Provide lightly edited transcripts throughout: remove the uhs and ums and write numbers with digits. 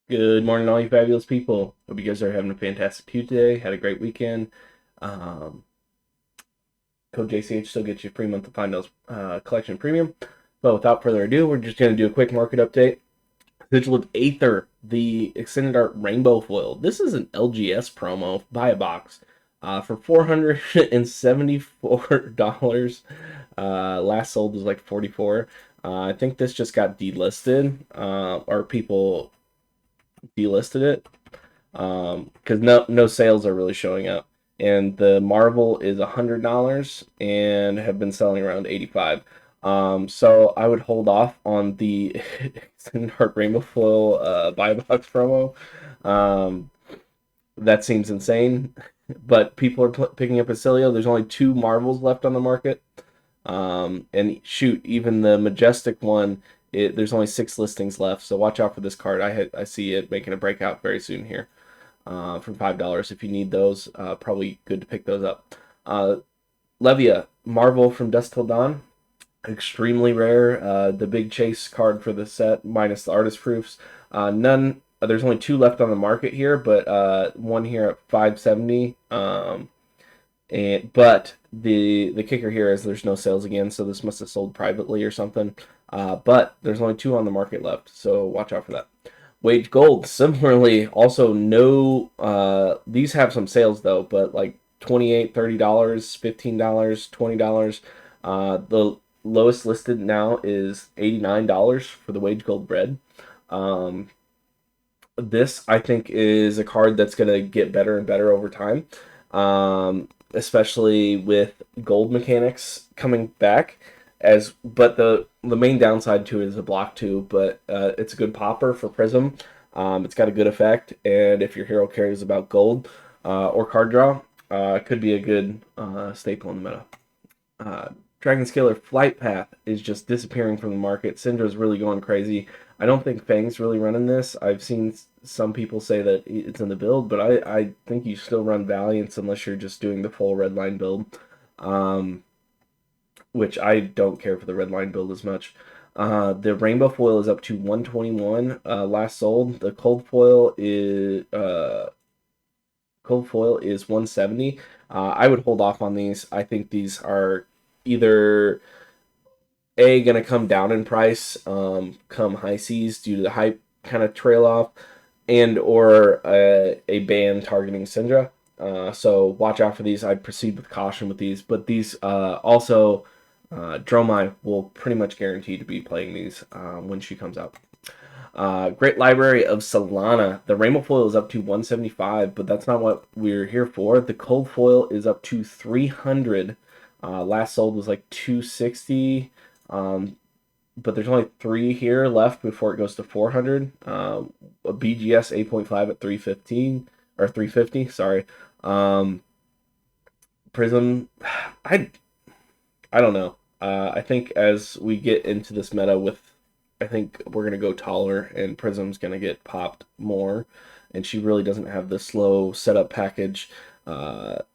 Good morning, all you fabulous people. Hope you guys are having a fantastic Tuesday. Had a great weekend. Um, Code JCH still gets you a free month of Fyendal's collection premium. But without further ado, we're just going to do a quick market update. Sigil with Aether, the extended art rainbow foil. This is an LGS promo. Buy a box for $474. Last sold was like 44. I think this just got delisted, or people delisted it because no sales are really showing up. And the Marvel is $100 and have been selling around 85. So I would hold off on the Extended Heart Rainbow Flow buy box promo. Um, that seems insane, but people are picking up Acilio. There's only two Marvels left on the market. And shoot, even the Majestic one, there's only 6 listings left. So watch out for this card. I see it making a breakout very soon here from $5. If you need those, probably good to pick those up. Levia Marvel from Dusk Till Dawn, extremely rare. The big chase card for the set, minus the artist proofs. None. There's only two left on the market here, but one here at 570. But the kicker here is there's no sales again, so this must have sold privately or something. But there's only two on the market left, so watch out for that. Wage Gold, similarly, also no. These have some sales though, but like $28, $30, $15, $20. The lowest listed now is $89 for the Wage Gold bread. Um, this I think is a card that's gonna get better and better over time, especially with gold mechanics coming back. But the main downside to it is a block two, but it's a good popper for Prism. It's got a good effect, and if your hero cares about gold or card draw, it could be a good staple in the meta. Uh, Dragon Scalar Flight Path is just disappearing from the market. Syndra's really going crazy. I don't think Fang's really running this. I've seen some people say that it's in the build, but I think you still run Valiance unless you're just doing the full red line build, um, which I don't care for the red line build as much. The rainbow foil is up to 121 last sold. The cold foil is 170. I would hold off on these. I think these are either going to come down in price come high seas due to the hype kind of trail off, and or a ban targeting Syndra. So watch out for these. I'd proceed with caution with these, but these also Dromai will pretty much guarantee to be playing these when she comes out. Great library of Salana. The rainbow foil is up to 175, but that's not what we're here for. The cold foil is up to 300. Last sold was like 260. But there's only three here left before it goes to 400. A BGS 8.5 at 315 or 350. Sorry. Prism. I I don't know. I think as we get into this meta with, I think we're gonna go taller, and Prism's gonna get popped more, and she really doesn't have the slow setup package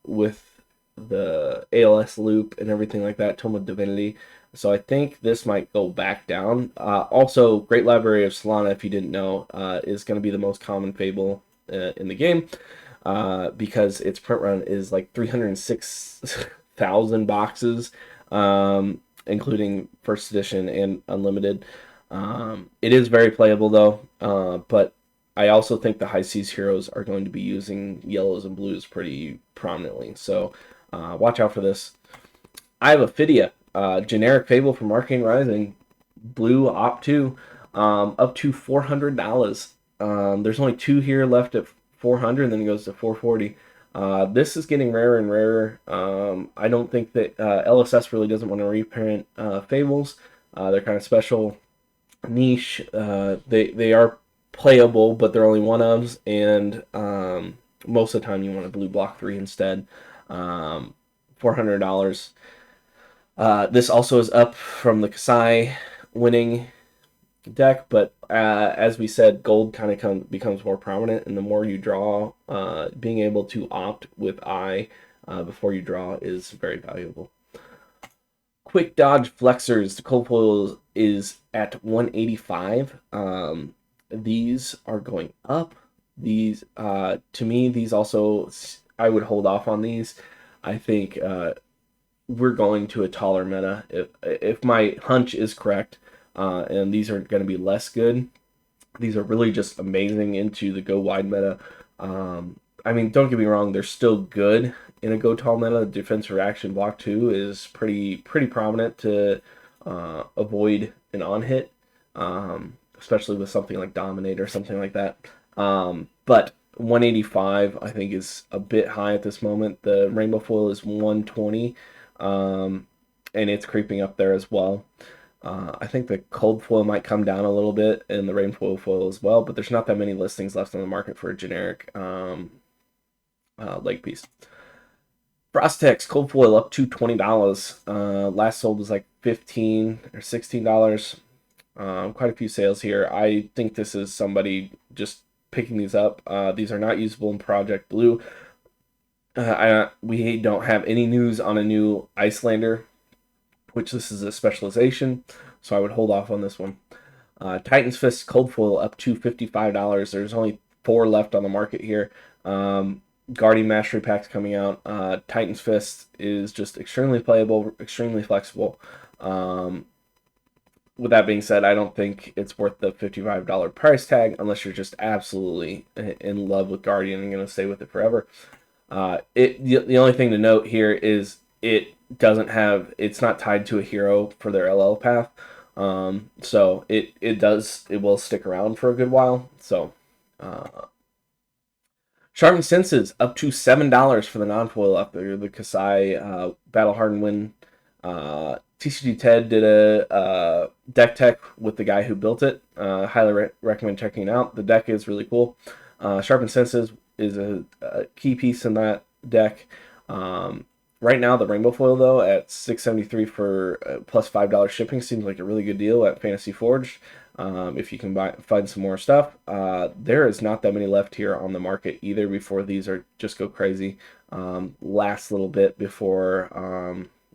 with the ALS loop and everything like that. Tome of Divinity. So I think this might go back down. Also, Great Library of Salana, if you didn't know, is going to be the most common Fable in the game because its print run is like 306,000 boxes, including first edition and unlimited. It is very playable though, but I also think the high seas heroes are going to be using yellows and blues pretty prominently. So watch out for this. I have a Phidia, generic Fable from Arcane Rising, blue op 2, up to $400. There's only two here left at 400, and then it goes to 440. This is getting rarer and rarer. I don't think that LSS really doesn't want to reprint Fables. They're kind of special, niche. They are playable, but they're only one ofs, and most of the time you want a blue block 3 instead. $400. This also is up from the Kasai winning deck, but as we said, gold kind of becomes more prominent, and the more you draw, being able to opt with eye before you draw is very valuable. Quick dodge flexors. The cold foil is at 185. these are going up. These, to me, these also, I would hold off on these. I think we're going to a taller meta. If my hunch is correct, and these are going to be less good, these are really just amazing into the go wide meta. I mean, don't get me wrong, they're still good in a go tall meta. Defense reaction block 2 is pretty prominent to avoid an on hit, especially with something like Dominate or something like that. But 185 I think is a bit high at this moment. The rainbow foil is 120, and it's creeping up there as well. I think the cold foil might come down a little bit, and the rainbow foil as well, but there's not that many listings left on the market for a generic leg piece. Frostex cold foil up to $20. Last sold was like $15 or $16. Quite a few sales here. I think this is somebody just picking these up. These are not usable in Project Blue. We don't have any news on a new Icelander, which this is a specialization, so I would hold off on this one. Titan's Fist cold foil up to $55. There's only 4 left on the market here. Guardian Mastery Pack's coming out. Titan's Fist is just extremely playable, extremely flexible. With that being said, I don't think it's worth the $55 price tag unless you're just absolutely in love with Guardian and going to stay with it forever. The only thing to note here is it's not tied to a hero for their LL path. So it will stick around for a good while. So, Sharpen Senses up to $7 for the non-foil after the Kasai Battle Hardened win. TCG Ted did a deck tech with the guy who built it. Highly recommend checking it out. The deck is really cool. Sharpen Senses is a key piece in that deck. Right now, the rainbow foil, though, at $6.73 for plus $5 shipping seems like a really good deal at Fantasy Forge. If you can find some more stuff. There is not that many left here on the market either before these are just go crazy. Last little bit before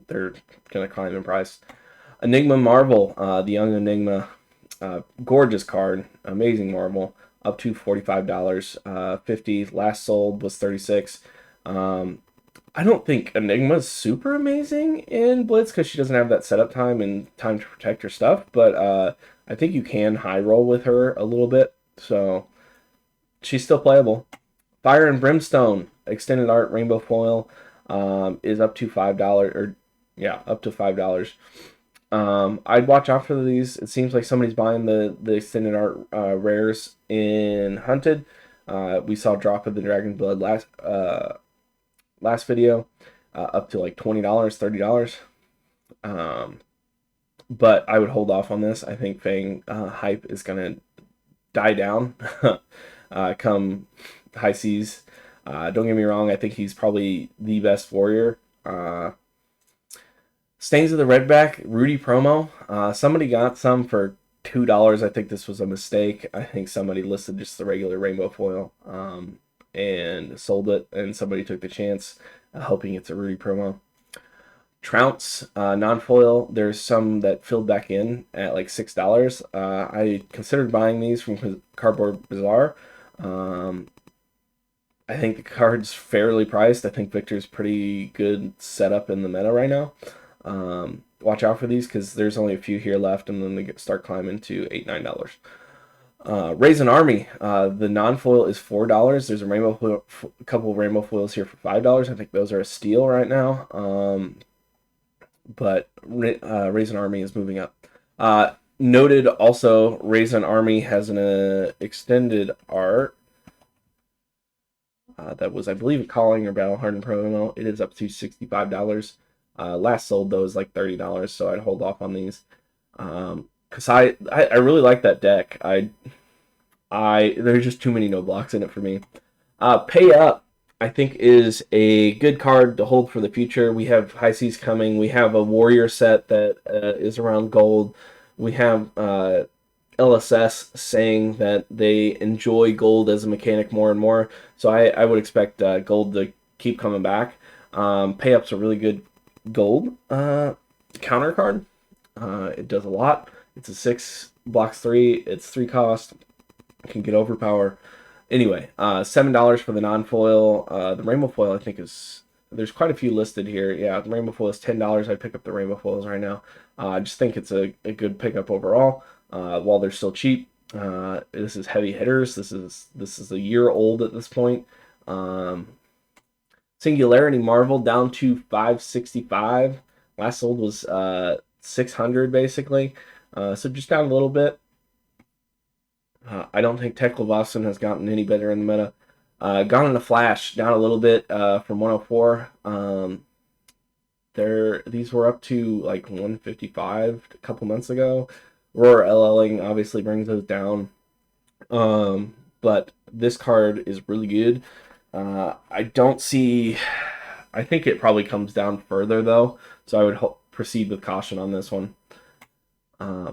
they're going to climb in price. Enigma Marvel, the Young Enigma, gorgeous card, amazing marble, up to $45, $50. Last sold was $36. I don't think Enigma's super amazing in Blitz because she doesn't have that setup time and time to protect her stuff, but I think you can high roll with her a little bit, so she's still playable. Fire and Brimstone extended art rainbow foil is up to $5, or yeah, up to $5. I'd watch out for these. It seems like somebody's buying the extended art rares in Hunted. We saw Drop of the Dragon Blood last video, up to like $20, $30. But I would hold off on this. I think Fang hype is gonna die down come high seas. Don't get me wrong, I think he's probably the best warrior. Stains of the Redback, Rudy Promo. Somebody got some for $2. I think this was a mistake. I think somebody listed just the regular rainbow foil and sold it, and somebody took the chance, hoping it's a Rudy Promo. Trouts, non-foil, there's some that filled back in at like $6. I considered buying these from Cardboard Bazaar. I think the card's fairly priced. I think Victor's pretty good setup in the meta right now. Watch out for these because there's only a few here left, and then they start climbing to $8, $9. Raisin Army, the non-foil is $4. There's a couple of rainbow foils here for $5. I think those are a steal right now. But Raisin Army is moving up. Noted also, Raisin Army has an extended art that was, I believe, a Calling or Battle Hardened promo. It is up to $65. Last sold, though, is like $30, so I'd hold off on these. Because I really like that deck. There's just too many no blocks in it for me. Payup, I think, is a good card to hold for the future. We have High Seas coming. We have a Warrior set that is around gold. We have LSS saying that they enjoy gold as a mechanic more and more. So I would expect gold to keep coming back. Payup's a really good gold counter card. It does a lot. It's a 6, blocks 3. It's 3 cost. can get overpower. Anyway, $7 for the non-foil. The rainbow foil, I think, is... There's quite a few listed here. Yeah, the rainbow foil is $10. I'd pick up the rainbow foils right now. I just think it's a good pickup overall. While they're still cheap, this is heavy hitters. This is a year old at this point. Singularity Marvel down to 565. Last sold was 600 basically. So just down a little bit. I don't think Tech Levasan has gotten any better in the meta. Gone in a flash, down a little bit from 104. These were up to like 155 a couple months ago. Roar LLing obviously brings those down. But this card is really good. I don't see... I think it probably comes down further, though, so I would proceed with caution on this one.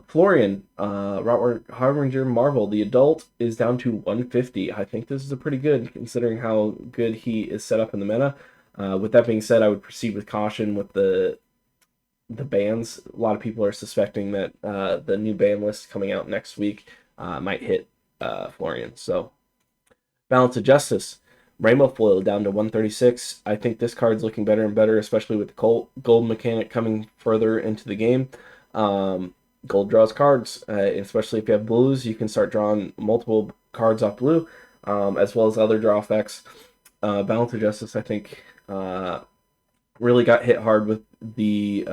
Florian, Harbinger Marvel, the adult, is down to 150. I think this is a pretty good, considering how good he is set up in the meta. With that being said, I would proceed with caution with the bans. A lot of people are suspecting that the new ban list coming out next week might hit Florian. So, Balance of Justice, Rainbow Foil down to 136. I think this card's looking better and better, especially with the gold mechanic coming further into the game. Gold draws cards, especially if you have blues. You can start drawing multiple cards off blue, as well as other draw effects. Balance of Justice, I think, really got hit hard with the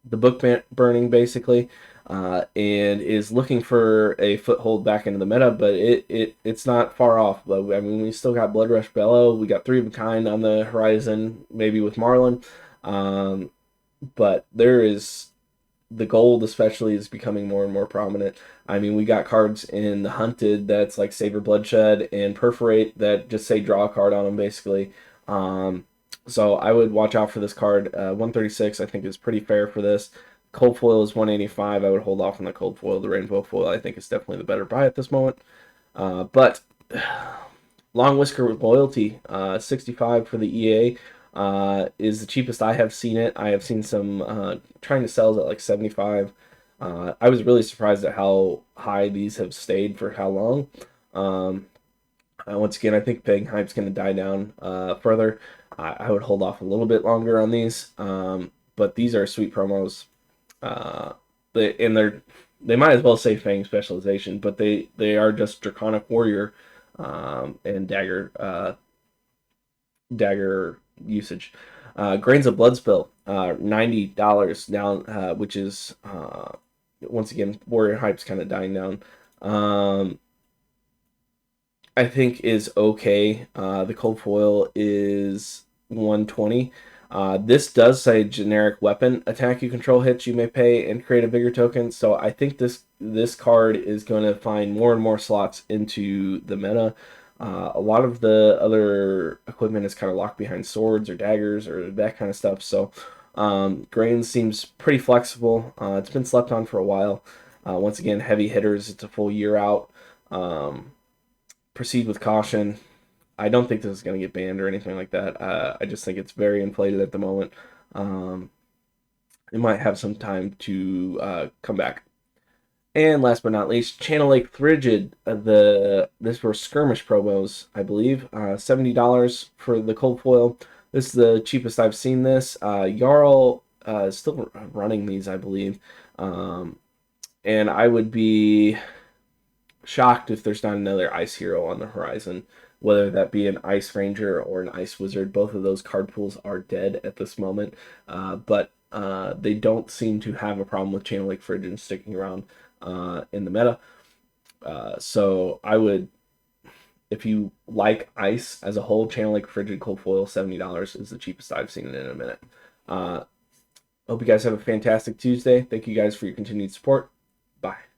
book burning, basically, and is looking for a foothold back into the meta, but it's not far off. I mean, we still got Blood Rush Bellow. We got 3 of a kind on the horizon, maybe with Marlin. But there is... The gold especially is becoming more and more prominent. I mean, we got cards in the Hunted that's like Savor Bloodshed and Perforate that just say draw a card on them, basically. So I would watch out for this card. 136 I think is pretty fair for this. Cold foil is 185. I would hold off on the cold foil. The rainbow foil I think is definitely the better buy at this moment. But Long Whisker with Loyalty, 65 for the EA. Is the cheapest I have seen it. I have seen some trying to sell it at like 75. I was really surprised at how high these have stayed for how long. Once again, I think Peg Hype's going to die down further. I would hold off a little bit longer on these, but these are sweet promos. They might as well say Fang Specialization, but they are just Draconic Warrior and Dagger usage. Grains of Bloodspill, $90 down, which is once again Warrior Hype's kind of dying down. I think is okay. The cold foil is 120. This does say generic weapon attack you control hits you may pay and create a bigger token. So I think this card is going to find more and more slots into the meta. A lot of the other equipment is kind of locked behind swords or daggers or that kind of stuff. So Grains seems pretty flexible. It's been slept on for a while. Once again, heavy hitters. It's a full year out. Proceed with caution. I don't think this is going to get banned or anything like that. I just think it's very inflated at the moment. It might have some time to come back. And last but not least, Channel Lake Frigid. This were skirmish promos, I believe. $70 for the cold foil. This is the cheapest I've seen this. Jarl is still running these, I believe. And I would be shocked if there's not another ice hero on the horizon, whether that be an ice ranger or an ice wizard. Both of those card pools are dead at this moment, but they don't seem to have a problem with Channel Lake Frigid sticking around in the meta. So I would, if you like ice as a whole, Channel Lake Frigid cold foil, $70 is the cheapest I've seen it in a minute. Hope you guys have a fantastic Tuesday. Thank you guys for your continued support. Bye.